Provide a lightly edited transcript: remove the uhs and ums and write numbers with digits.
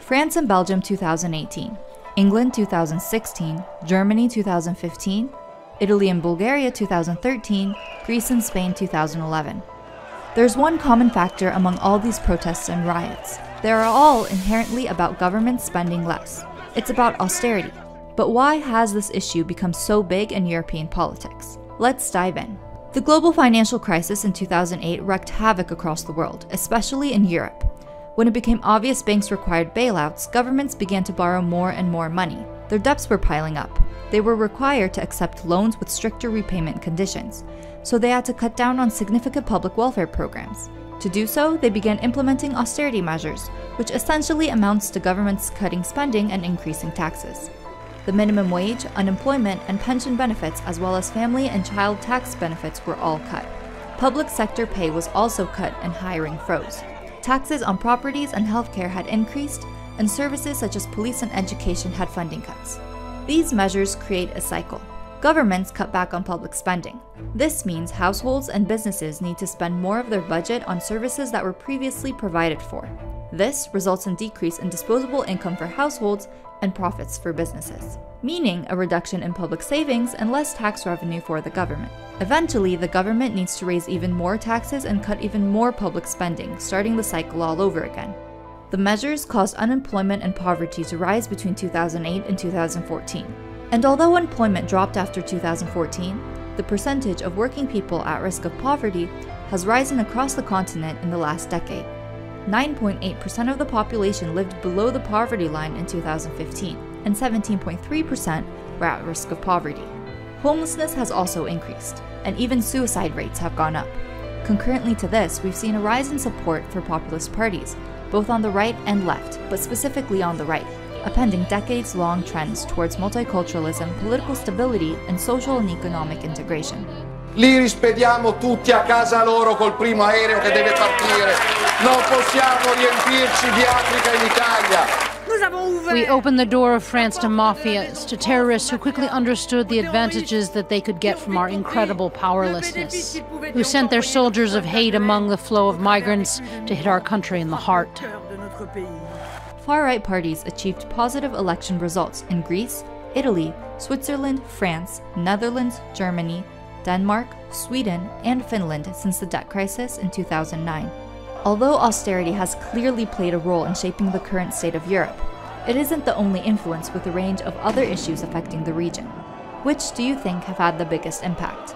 France and Belgium 2018, England 2016, Germany 2015, Italy and Bulgaria 2013, Greece and Spain 2011. There's one common factor among all these protests and riots. They are all inherently about government spending less. It's about austerity. But why has this issue become so big in European politics? Let's dive in. The global financial crisis in 2008 wreaked havoc across the world, especially in Europe. When it became obvious banks required bailouts, governments began to borrow more and more money. Their debts were piling up. They were required to accept loans with stricter repayment conditions, so they had to cut down on significant public welfare programs. To do so, they began implementing austerity measures, which essentially amounts to governments cutting spending and increasing taxes. The minimum wage, unemployment, and pension benefits, as well as family and child tax benefits, were all cut. Public sector pay was also cut and hiring froze. Taxes on properties and healthcare had increased, and services such as police and education had funding cuts. These measures create a cycle. Governments cut back on public spending. This means households and businesses need to spend more of their budget on services that were previously provided for. This results in decrease in disposable income for households and profits for businesses, meaning a reduction in public savings and less tax revenue for the government. Eventually, the government needs to raise even more taxes and cut even more public spending, starting the cycle all over again. The measures caused unemployment and poverty to rise between 2008 and 2014. And although employment dropped after 2014, the percentage of working people at risk of poverty has risen across the continent in the last decade. 9.8% of the population lived below the poverty line in 2015, and 17.3% were at risk of poverty. Homelessness has also increased, and even suicide rates have gone up. Concurrently to this, we've seen a rise in support for populist parties, both on the right and left, but specifically on the right, appending decades-long trends towards multiculturalism, political stability, and social and economic integration. Li rispediamo tutti a casa loro col primo aereo che deve partire. Non possiamo riempirci di Africa in Italia. We opened the door of France to mafias, to terrorists who quickly understood the advantages that they could get from our incredible powerlessness, who sent their soldiers of hate among the flow of migrants to hit our country in the heart. Far-right parties achieved positive election results in Greece, Italy, Switzerland, France, Netherlands, Germany, Denmark, Sweden, and Finland since the debt crisis in 2009. Although austerity has clearly played a role in shaping the current state of Europe, it isn't the only influence, with a range of other issues affecting the region. Which do you think have had the biggest impact?